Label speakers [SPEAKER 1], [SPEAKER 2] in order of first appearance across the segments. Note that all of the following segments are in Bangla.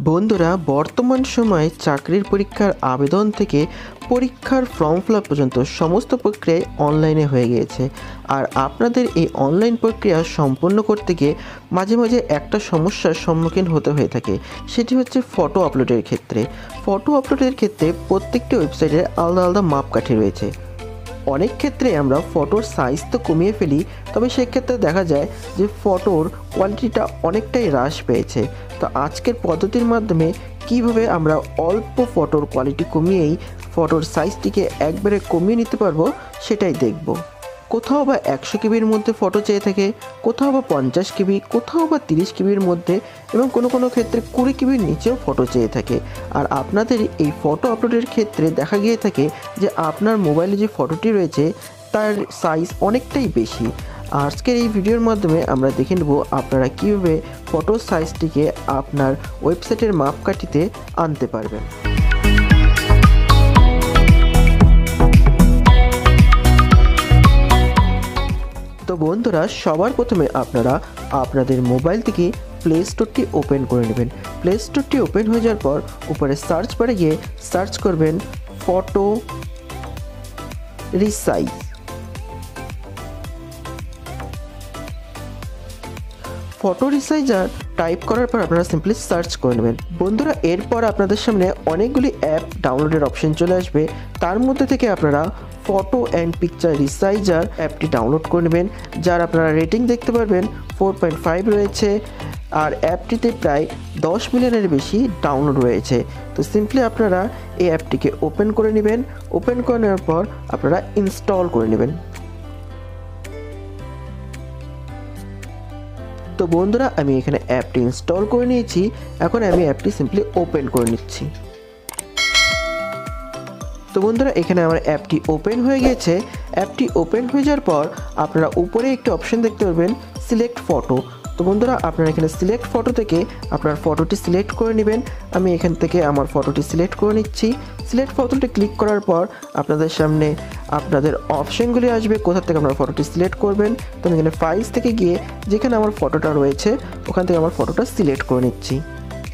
[SPEAKER 1] বন্ধুরা, বর্তমান সময়ে চাকরির পরীক্ষার আবেদন থেকে পরীক্ষার ফর্ম ফিল আপ পর্যন্ত সমস্ত প্রক্রিয়ায় অনলাইনে হয়ে গিয়েছে। আর আপনাদের এই অনলাইন প্রক্রিয়া সম্পন্ন করতে গিয়ে মাঝে মাঝে একটা সমস্যার সম্মুখীন হতে হয়ে থাকে, সেটি হচ্ছে ফটো আপলোডের ক্ষেত্রে। ফটো আপলোডের ক্ষেত্রে প্রত্যেকটি ওয়েবসাইটের আলাদা আলাদা মাপকাঠি রয়েছে। অনেক ক্ষেত্রে আমরা ফটোর সাইজ তো কমিয়ে ফেলি, তবে সেক্ষেত্রে দেখা যায় যে ফটোর কোয়ালিটিটা অনেকটাই হ্রাস পেয়েছে। তো আজকের পদ্ধতির মাধ্যমে কিভাবে আমরা অল্প ফটোর কোয়ালিটি কমিয়েই ফটোর সাইজটিকে একবারে কমিয়ে নিতে পারবো সেটাই দেখব। কোথাও বা 100 কেবির মধ্যে ফটো চেয়ে থাকে, কোথাও বা 50 কেবি, কোথাও বা 30 কেবির মধ্যে, এবং কোনো কোনো ক্ষেত্রে 20 কেবির নিচেও ফটো চেয়ে থাকে। আর আপনাদের এই ফটো আপলোডের ক্ষেত্রে দেখা গিয়ে থাকে যে আপনার মোবাইলে যে ফটোটি রয়েছে তার সাইজ অনেকটাই বেশি। আজকের এই ভিডিওর মাধ্যমে আমরা দেখে নেব আপনারা কীভাবে ফটোর সাইজটিকে আপনার ওয়েবসাইটের মাপকাঠিতে আনতে পারবেন। তো বন্ধুরা, সবার প্রথমে আপনারা আপনাদের মোবাইল থেকে প্লে স্টোরটি ওপেন করে নেবেন। প্লে স্টোরটি ওপেন হয়ে যাওয়ার পর উপরে সার্চ বারে গিয়ে সার্চ করবেন photo resize. Photo resizer type করার পর আপনারা সিম্পলি সার্চ করে নেবেন। বন্ধুরা, এরপর আপনাদের সামনে অনেকগুলি অ্যাপ ডাউনলোডের অপশন চলে আসবে। তার মধ্যে থেকে আপনারা ফটো অ্যান্ড পিকচার রিসাইজার অ্যাপটি ডাউনলোড করে নেবেন, যার আপনারা রেটিং দেখতে পারবেন 4.5 রয়েছে। আর অ্যাপটিতে প্রায় 10 মিলিয়নের বেশি ডাউনলোড রয়েছে। তো সিম্পলি আপনারা এই অ্যাপটিকে ওপেন করে নেবেন। ওপেন করে নেওয়ার পর আপনারা ইনস্টল করে নেবেন। তো বন্ধুরা, আমি এখানে অ্যাপটি ইনস্টল করে নিয়েছি। এখন আমি অ্যাপটি সিম্পলি ওপেন করে নিচ্ছি। তো বন্ধুরা, এখানে আমার অ্যাপটি ওপেন হয়ে গেছে। অ্যাপটি ওপেন হয়ে যাওয়ার পর আপনারা উপরে একটি অপশন দেখতে পারবেন সিলেক্ট ফটো। তো বন্ধুরা, আপনারা এখানে সিলেক্ট ফটো থেকে আপনার ফটোটি সিলেক্ট করে নেবেন। আমি এখান থেকে আমার ফটোটি সিলেক্ট করে নিচ্ছি। সিলেক্ট ফটোটি ক্লিক করার পর আপনাদের সামনে আপনাদের অপশনগুলি আসবে, কোথা থেকে আপনার ফটোটি সিলেক্ট করবেন। তো আমি এখানে ফাইলস থেকে গিয়ে যেখানে আমার ফটোটা রয়েছে ওখান থেকে আমার ফটোটা সিলেক্ট করে নিচ্ছি।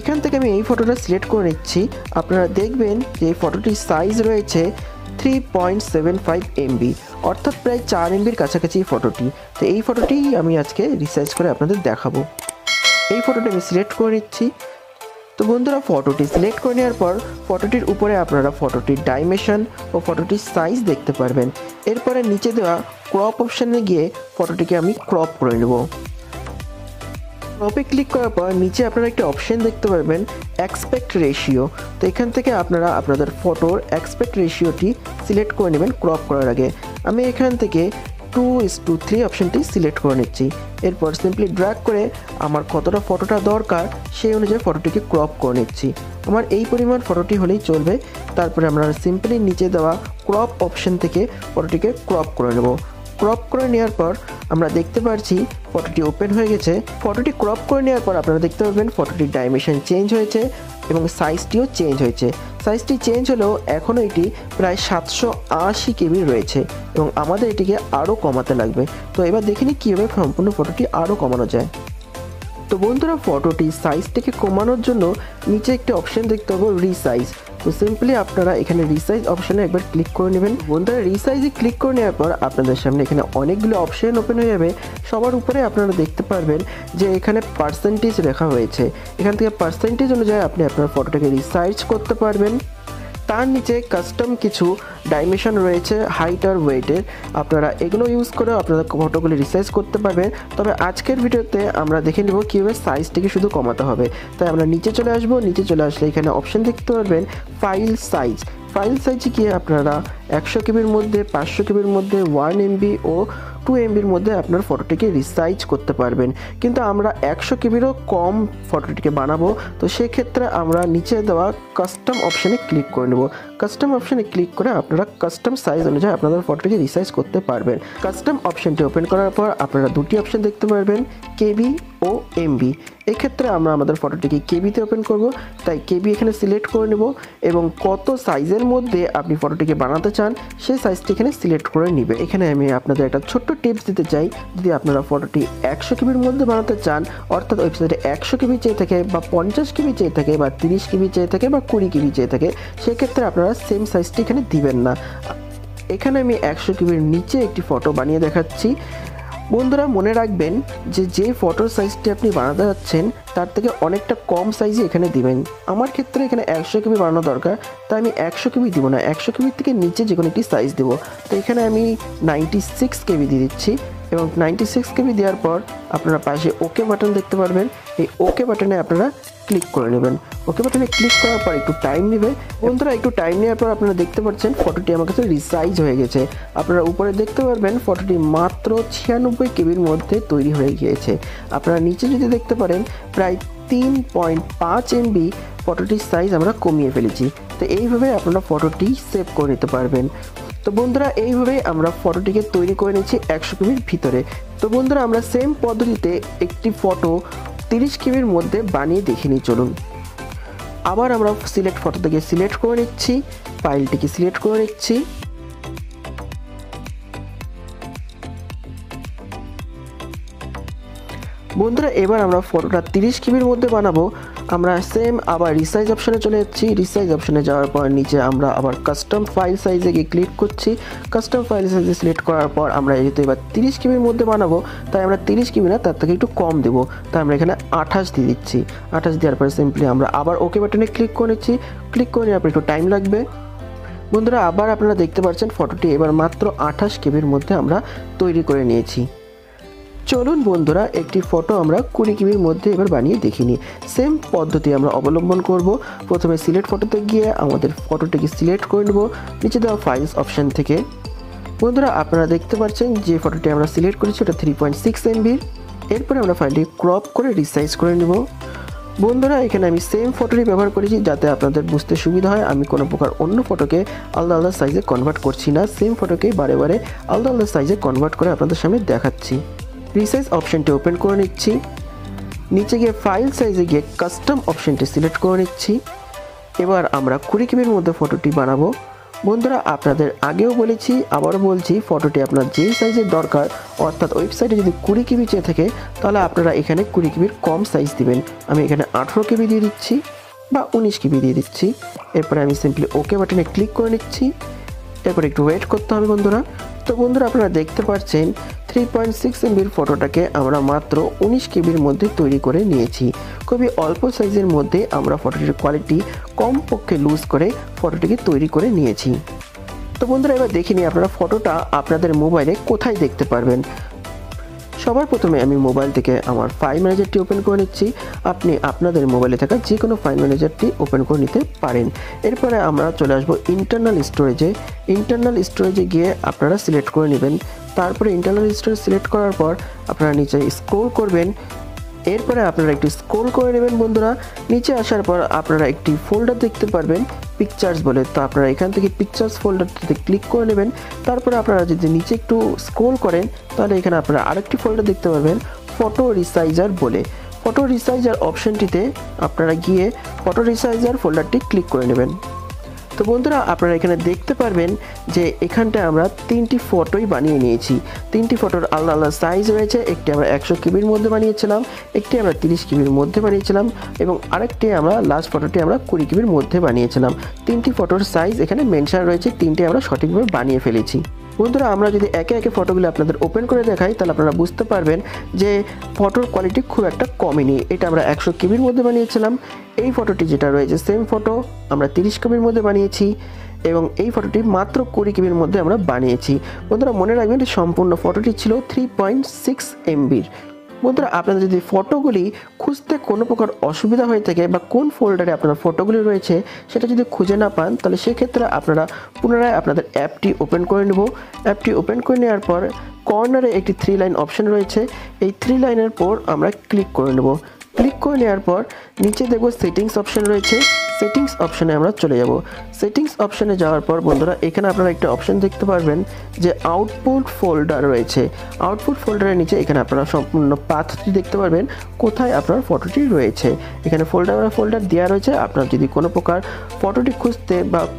[SPEAKER 1] এখান থেকে আমি এই ফটোটা সিলেক্ট করে নিচ্ছি। আপনারা দেখবেন যে এই ফটোটির সাইজ রয়েছে 3.75 MB, অর্থাৎ প্রায় 4 MBর কাছাকাছি ফটোটি। তো এই ফটোটি আমি আজকে রিসাইজ করে আপনাদের দেখাবো। এই ফটোটি আমি সিলেক্ট করে নিচ্ছি। তো বন্ধুরা, ফটোটি সিলেক্ট করে নেওয়ার পর ফটোটির উপরে আপনারা ফটোটির ডাইমেনশন ও ফটোটির সাইজ দেখতে পারবেন। এরপরে নিচে দেওয়া ক্রপ অপশানে গিয়ে ফটোটিকে আমি ক্রপ করে নেব। ক্রপে ক্লিক করার পর নিচে আপনারা একটা অপশন দেখতে পারবেন অ্যাসপেক্ট রেশিও। তো এখান থেকে আপনারা আপনাদের ফটোর অ্যাসপেক্ট রেশিওটি সিলেক্ট করে নেবেন ক্রপ করার আগে। আমি এখান থেকে 2:3 অপশনটি সিলেক্ট করে নিচ্ছি। এরপর সিম্পলি ড্র্যাগ করে আমার কতটা ফটোটা দরকার সেই অনুযায়ী ফটোটিকে ক্রপ করে নিচ্ছি। আমার এই পরিমাণ ফটোটি হলেই চলবে। তারপরে আমরা সিম্পলি নিচে দেওয়া ক্রপ অপশন থেকে ফটোটিকে ক্রপ করে নেব। ক্রপ করে নেওয়ার পর আমরা দেখতে পাচ্ছি ফটোটি ওপেন হয়ে গেছে। ফটোটি ক্রপ করে নেওয়ার পর আপনারা দেখতে পাবেন ফটোটির ডাইমেনশন চেঞ্জ হয়েছে এবং সাইজটিও চেঞ্জ হয়েছে। সাইজটি চেঞ্জ হলেও এখনও এটি প্রায় 780 কেবি রয়েছে এবং আমাদের এটিকে আরও কমাতে লাগবে। তো এবার দেখে নিই কীভাবে সম্পূর্ণ ফটোটি আরও কমানো যায়। তো বন্ধুরা, ফটোটি সাইজটিকে কমানোর জন্য নিচে একটি অপশন দেখতে পাবো রিসাইজ। তো সিম্পলি আপনারা এখানে রিসাইজ অপশানে একবার ক্লিক করে নেবেন। বন্ধুরা, রিসাইজে ক্লিক করে নেওয়ার পর আপনাদের সামনে এখানে অনেকগুলো অপশন ওপেন হয়ে যাবে। সবার উপরে আপনারা দেখতে পারবেন যে এখানে পার্সেন্টেজ লেখা হয়েছে। এখান থেকে পার্সেন্টেজ অনুযায়ী আপনি আপনার ফটোটাকে রিসাইজ করতে পারবেন। তার নিচে কাস্টম কিছু ডাইমেনশন রয়েছে হাইট আর ওয়েটের। আপনারা এগুলো ইউজ করে আপনাদের ফটোগুলি রিসাইজ করতে পারবেন। তবে আজকের ভিডিওতে আমরা দেখে নেব কীভাবে সাইজটিকে শুধু কমাতে হবে। তাই আমরা নিচে চলে আসবো। নিচে চলে আসলে এখানে অপশন দেখতে পারবেন ফাইল সাইজ। ফাইল সাইজে গিয়ে আপনারা 100 কেবির মধ্যে, 500 কেবির মধ্যে, 1 MB ও 2 MBর মধ্যে আপনার ফটোটিকে রিসাইজ করতে পারবেন। কিন্তু আমরা 100 কেবিরও কম ফটোটিকে বানাবো। তো সেক্ষেত্রে আমরা নিচে দেওয়া কাস্টম অপশানে ক্লিক করে নেব। কাস্টম অপশানে ক্লিক করে আপনারা কাস্টম সাইজ অনুযায়ী আপনাদের ফটোটিকে রিসাইজ করতে পারবেন। কাস্টম অপশানটি ওপেন করার পর আপনারা দুটি অপশান দেখতে পারবেন, কেবি ও এমবি। এক্ষেত্রে আমরা আমাদের ফটোটিকে কেবিতে ওপেন করব, তাই কেবি এখানে সিলেক্ট করে নেব এবং কত সাইজের মধ্যে আপনি ফটোটিকে বানাতে চান সেই সাইজটি এখানে সিলেক্ট করে নেবে। এখানে আমি আপনাদের একটা ছোট্ট টিপস দিতে চাই, যদি আপনারা ফটোটি 100 কেবির মধ্যে বানাতে চান, অর্থাৎ ওয়েবসাইটে 100 কেবি চেয়ে থাকে বা 50 কেবি চেয়ে থাকে বা 30 কেবি চেয়ে থাকে বা 20 কেবি চেয়ে থাকে, সেক্ষেত্রে আপনারা সেম সাইজটি এখানে দিবেন না। এখানে আমি 100 কেবির নিচে একটি ফটো বানিয়ে দেখাচ্ছি। বন্ধুরা মনে রাখবেন যে ফটোর সাইজটি আপনি বানাতে যাচ্ছেন তার থেকে অনেকটা কম সাইজে এখানে দিবেন। আমার ক্ষেত্রে এখানে 100 কেবি বানানো দরকার, তাই আমি 100 কেবি দিব না, 100 কেবির থেকে নিচে যে কোনো একটি সাইজ দেবো। তো এখানে আমি 96 কেবি দিয়ে দিচ্ছি এবং 96 কেবি দেওয়ার পর আপনারা পাশে ওকে বাটন দেখতে পারবেন। এই ওকে বাটনে আপনারা ক্লিক করে নেবেন। ওকে বাটনে ক্লিক করার পর একটু টাইম নেবে। বন্ধুরা একটু টাইম নেওয়ার পর আপনারা দেখতে পাচ্ছেন ফটোটি আমার কাছে রিসাইজ হয়ে গেছে। আপনারা উপরে দেখতে পারবেন ফটোটি মাত্র 96 কেবির মধ্যে তৈরি হয়ে গিয়েছে। আপনারা নিচে যদি দেখতে পারেন প্রায় 3.5 এমবি ফটোটির সাইজ আমরা কমিয়ে ফেলেছি। তো এইভাবে আপনারা ফটোটি সেভ করে নিতে পারবেন। তো বন্ধুরা এইভাবেই আমরা ফটোটিকে তৈরি করে নিচ্ছি 100 কেবির ভিতরে। তো বন্ধুরা আমরা সেম পদ্ধতিতে একটি ফটো 30 কেবির মধ্যে বানিয়ে দেখে নিই, চলুন। আবার আমরা সিলেক্ট ফটো থেকে সিলেক্ট করে নিচ্ছি, ফাইলটিকে সিলেক্ট করে নিচ্ছি। বন্ধুরা এবার আমরা ফটোটা 30 কেবির মধ্যে বানাবো। আমরা সেম আবার রিসাইজ অপশানে চলে যাচ্ছি। রিসাইজ অপশানে যাওয়ার পর নিচে আমরা আবার কাস্টম ফাইল সাইজে গিয়ে ক্লিক করছি। কাস্টম ফাইল সাইজে সিলেক্ট করার পর আমরা যেহেতু এবার 30 কেবির মধ্যে বানাবো, তাই আমরা 30 কেবি না, তার থেকে একটু কম দেবো। তাই আমরা এখানে 28 দিয়ে দিচ্ছি। 28 দেওয়ার পর সিম্পলি আমরা আবার ওকে বাটনে ক্লিক করে নিচ্ছি। ক্লিক করে নেওয়ার পর একটু টাইম লাগবে। বন্ধুরা আবার আপনারা দেখতে পাচ্ছেন ফটোটি এবার মাত্র 28 কেবির মধ্যে আমরা তৈরি করে নিয়েছি। চলুন বন্ধুরা একটি ফটো আমরা 20 কেবির মধ্যে এবার বানিয়ে দেখিনি। সেম পদ্ধতি আমরা অবলম্বন করব। প্রথমে সিলেক্ট ফটোতে গিয়ে আমাদের ফটোটিকে সিলেক্ট করে নেব নিচে দেওয়া ফাইলস অপশান থেকে। বন্ধুরা আপনারা দেখতে পাচ্ছেন যে ফটোটি আমরা সিলেক্ট করেছি ওটা 3.6 এমবির। এরপরে আমরা ফাইলটি ক্রপ করে রিসাইজ করে নেব। বন্ধুরা এখানে আমি সেম ফটোটি ব্যবহার করেছি যাতে আপনাদের বুঝতে সুবিধা হয়। আমি কোনো প্রকার অন্য ফটোকে আলাদা আলাদা সাইজে কনভার্ট করছি না, সেম ফটোকেই বারে বারে আলাদা আলাদা সাইজে কনভার্ট করে আপনাদের সামনে দেখাচ্ছি। রিসাইজ অপশনটি ওপেন করে নিচ্ছি। নিচে গিয়ে ফাইল সাইজে গিয়ে কাস্টম অপশনটি সিলেক্ট করে নিচ্ছি। এবার আমরা 20 কেবির মধ্যে ফটোটি বানাবো। বন্ধুরা আপনাদের আগেও বলেছি, আবারও বলছি, ফটোটি আপনার যেই সাইজের দরকার, অর্থাৎ ওয়েবসাইটে যদি 20 কেবি চেয়ে থাকে তাহলে আপনারা এখানে 20 কেবির কম সাইজ দিবেন। আমি এখানে 18 কেবি দিয়ে দিচ্ছি বা 19 কেবি দিয়ে দিচ্ছি। এরপরে আমি সিম্পলি ওকে বাটনে ক্লিক করে নিচ্ছি। এরপর একটু ওয়েট করতে হবে বন্ধুরা। তো বন্ধুরা আপনারা দেখতে পাচ্ছেন 3.6 এমবির ফটোটাকে আমরা মাত্র 19 কেবির মধ্যে তৈরি করে নিয়েছি। খুবই অল্প সাইজের মধ্যে আমরা ফটোটির কোয়ালিটি কমপক্ষে লুজ করে ফটোটিকে তৈরি করে নিয়েছি। তো বন্ধুরা এবার দেখে নিই আপনারা ফটোটা আপনাদের মোবাইলে কোথায় দেখতে পারবেন। সবার প্রথমে আমি মোবাইল থেকে আমার ফাইল ম্যানেজারটি ওপেন করে নিচ্ছি। আপনি আপনাদের মোবাইলে থাকা যে কোনো ফাইল ম্যানেজারটি ওপেন করে নিতে পারেন। এরপরে আমরা চলে আসবো ইন্টারনাল স্টোরেজে। ইন্টারনাল স্টোরেজে গিয়ে আপনারা সিলেক্ট করে নেবেন। তারপরে ইন্টারনাল স্টোরেজ সিলেক্ট করার পর আপনারা নিচে স্ক্রল করবেন। এরপরে আপনারা একটু স্ক্রল করে নেবেন বন্ধুরা। নিচে আসার পর আপনারা একটি ফোল্ডার দেখতে পারবেন পিকচার্স বলে। তো আপনারা এখান থেকে পিকচার্স ফোল্ডারটিতে ক্লিক করে নেবেন। তারপরে আপনারা যদি নিচে একটু স্ক্রল করেন তাহলে এখানে আপনারা আরেকটি ফোল্ডার দেখতে পারবেন ফটো রিসাইজার বলে। ফটো রিসাইজার অপশনটিতে আপনারা গিয়ে ফটো রিসাইজার ফোল্ডারটি ক্লিক করে নেবেন। তো বন্ধুরা আপনারা এখানে দেখতে পারবেন যে এখানটায় আমরা 3টি ফটোই বানিয়ে নিয়েছি। 3টি ফটোর আলাদা আলাদা সাইজ রয়েছে। একটি আমরা 100 কেবির মধ্যে বানিয়েছিলাম, একটি আমরা 30 কেবির মধ্যে বানিয়েছিলাম এবং আরেকটি আমরা লাস্ট ফটোটি আমরা 20 কেবির মধ্যে বানিয়েছিলাম। 3টি ফটোর সাইজ এখানে মেনশন রয়েছে, 3টি আমরা সঠিকভাবে বানিয়ে ফেলেছি। বন্ধুরা আমরা যদি একে একে ফটোগুলো আপনাদের ওপেন করে দেখাই তাহলে আপনারা বুঝতে পারবেন যে ফটোর কোয়ালিটি খুব একটা কমেনি। এটা আমরা 100 কেবির মধ্যে বানিয়েছিলাম। এই ফটোটি যেটা রয়েছে সেম ফটো আমরা 30 কেবির মধ্যে বানিয়েছি এবং এই ফটোটি মাত্র 20 কেবির মধ্যে আমরা বানিয়েছি। বন্ধুরা মনে রাখবেন সম্পূর্ণ ফটোটি ছিল 3.6 এমবির। বন্ধুরা আপনাদের যদি ফটোগুলি খুঁজতে কোনো প্রকার অসুবিধা হয়ে থাকে বা কোন ফোল্ডারে আপনার ফটোগুলি রয়েছে সেটা যদি খুঁজে না পান তাহলে সেক্ষেত্রে আপনারা পুনরায় আপনাদের অ্যাপটি ওপেন করে নেব। অ্যাপটি ওপেন করে নেওয়ার পর কর্নারে একটি 3 লাইন অপশন রয়েছে। এই 3 লাইনের পর আমরা ক্লিক করে নেব। ক্লিক করে নেওয়ার পর নিচে দেখব সেটিংস অপশন রয়েছে। সেটিংস অপশানে আমরা চলে যাব। সেটিংস অপশানে যাওয়ার পর বন্ধুরা এখানে আপনারা একটা অপশান দেখতে পারবেন যে আউটপুট ফোল্ডার রয়েছে। আউটপুট ফোল্ডারের নিচে এখানে আপনারা সম্পূর্ণ পাথটি দেখতে পারবেন কোথায় আপনার ফটোটি রয়েছে। এখানে ফোল্ডার দেওয়া রয়েছে। আপনার যদি কোনো প্রকার ফটোটি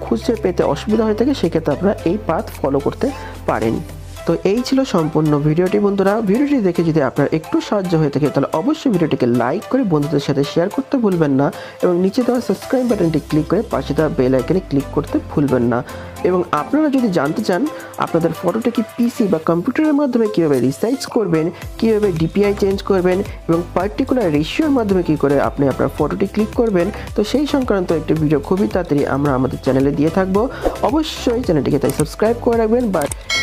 [SPEAKER 1] খুঁজে পেতে অসুবিধা হয়ে থাকে সেক্ষেত্রে আপনারা এই পাথ ফলো করতে পারেন। তো এই ছিল সম্পূর্ণ ভিডিওটি বন্ধুরা। ভিডিওটি দেখে যদি আপনার একটু সাহায্য হয়ে থাকে তাহলে অবশ্যই ভিডিওটিকে লাইক করে বন্ধুদের সাথে শেয়ার করতে ভুলবেন না এবং নিচে দেওয়া সাবস্ক্রাইব বাটনটি ক্লিক করে পাশে দেওয়া বেল আইকনে ক্লিক করতে ভুলবেন না। এবং আপনারা যদি জানতে চান আপনাদের ফটোটাকে পিসি বা কম্পিউটারের মাধ্যমে কীভাবে রিসাইজ করবেন, কীভাবে ডিপিআই চেঞ্জ করবেন এবং পার্টিকুলার রেশিওর মাধ্যমে কী করে আপনি আপনার ফটোটি ক্লিক করবেন, তো সেই সংক্রান্ত একটি ভিডিও খুবই তাড়াতাড়ি আমরা আমাদের চ্যানেলে দিয়ে থাকবো। অবশ্যই চ্যানেলটিকে তাই সাবস্ক্রাইব করে রাখবেন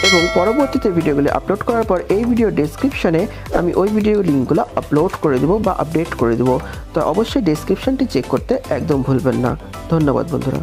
[SPEAKER 1] এবং পরবর্তীতে ভিডিওগুলি আপলোড করার পর এই ভিডিও ডেসক্রিপশনে আমি ওই ভিডিও লিঙ্কগুলো আপলোড করে দেবো বা আপডেট করে দেবো। তো অবশ্যই ডেসক্রিপশনটি চেক করতে একদম ভুলবেন না। ধন্যবাদ বন্ধুরা।